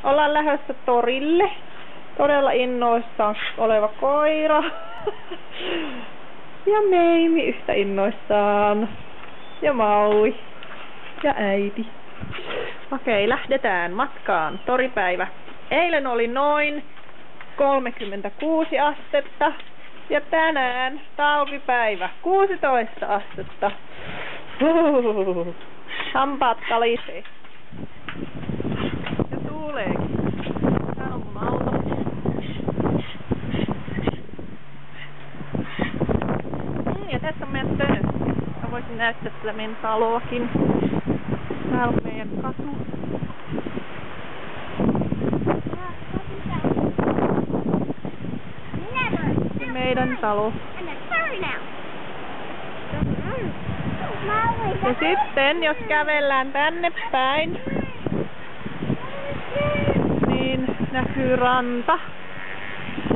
Ollaan lähdössä torille. Todella innoissaan oleva koira. Ja Meimi yhtä innoissaan. Ja Maui. Ja äiti. Okei, lähdetään matkaan. Toripäivä. Eilen oli noin 36 astetta. Ja tänään talvipäivä 16 astetta. Hampaat kalisee. Ja tuuleekin. Täällä on mun auto. Ja tässä on meidän tönö. Mä voisin näyttää tätä meidän taloakin. Täällä on meidän katu. Meidän talo. Ja sitten jos kävellään tänne päin, niin näkyy ranta.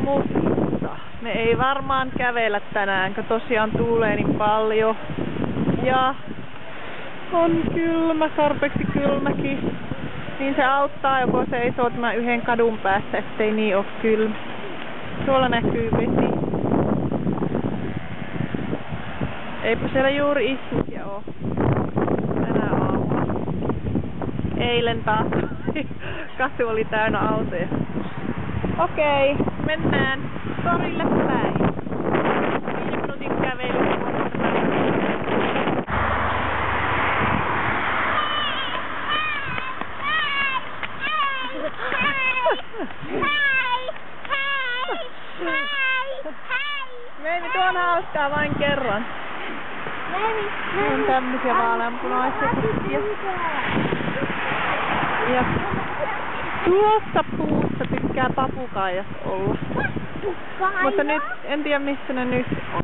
Mutta me ei varmaan kävellä tänään, kun tosiaan tuulee niin paljon. Ja on kylmä, tarpeeksi kylmäkin. Niin se auttaa joko seisoo tämän yhden kadun päässä, ettei niin oo kylmä. Tuolla näkyy vesi. Eipä siellä juuri ihmisiä oo tänä aamulla. Eilen taas katu oli täynnä autoja. Okei, mennään torille päin. 5 minuutin kävely. Meimi, tuo on hauskaa vain kerran. On tämmösiä vaaleanpunaisia kukkia. Ja tuossa puussa tykkää papukaijat olla. Mutta nyt en tiedä missä ne nyt on.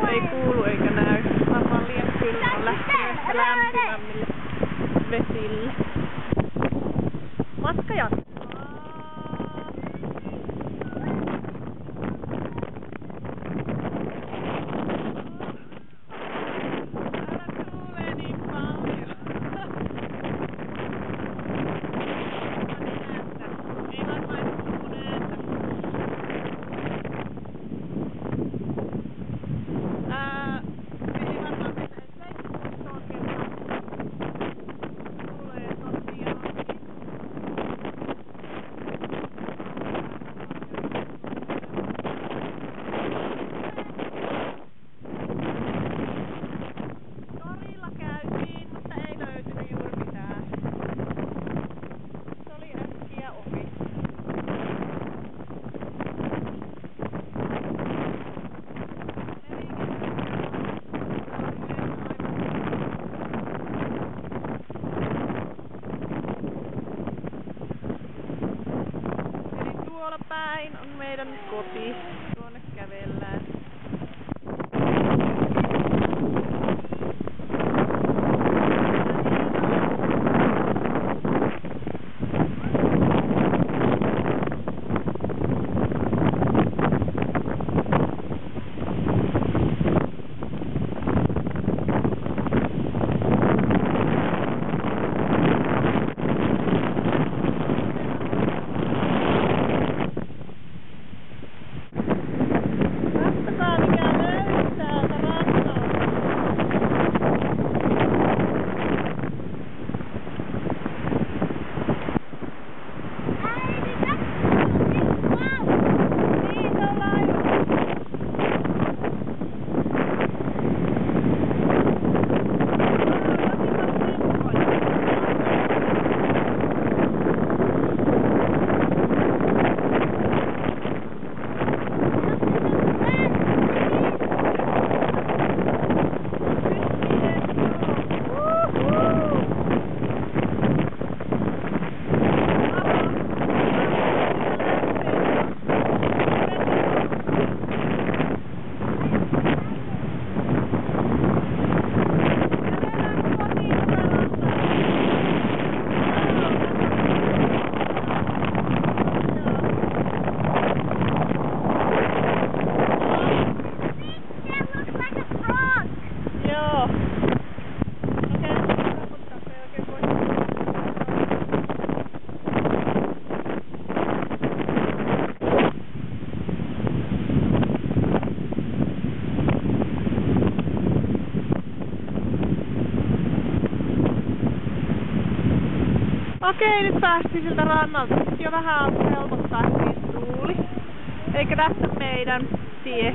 Ei kuulu eikä näy. Varmaan liian kylmä on lähtenyt lämpimämmille vesille. Matka jatkuu. Päin on meidän koti. Tuonne kävellään. Okei, nyt päästiin siltä rannalta. Nyt jo vähän alkoi helpottaa, siis tuuli. Elikkä tässä on meidän tie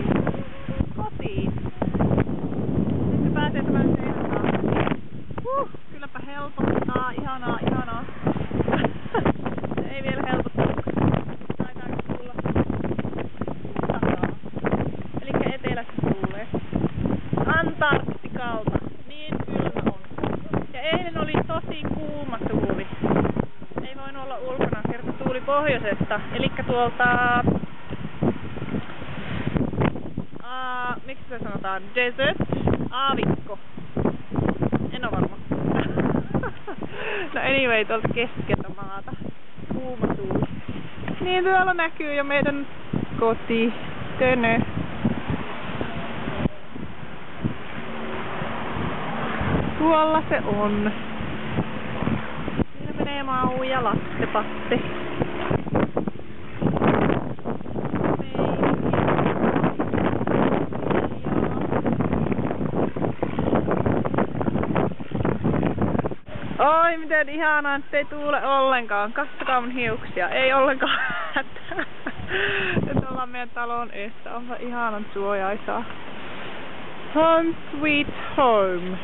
kotiin. Nyt se pääsee tämän seinän taakse. Kylläpä helpottaa. Ihanaa, ihanaa. Ei vielä helpottaa. Aikaanko tulla takaa. Elikkä etelästä tuulee. Antarktikalta. Niin kylmä on. Ja eilen oli tosi kuuma tuuli. Ei voinut olla ulkona, kerta tuuli pohjoisesta. Elikkä tuolta... miksi se sanotaan? Desert? Aavikko. En oo varma. No anyway, tuolta keskeltä maata. Kuuma tuuli. Niin tuolla näkyy jo meidän koti. Tönö. Tuolla se on. Siinä menee Mau ja Lasse Patte. Oi miten ihanaa, että ei tuule ollenkaan. Katsokaa mun hiuksia. Ei ollenkaan hätää. Nyt ollaan meidän talon eessä. Onpa ihanan suojaisaa. Home sweet home.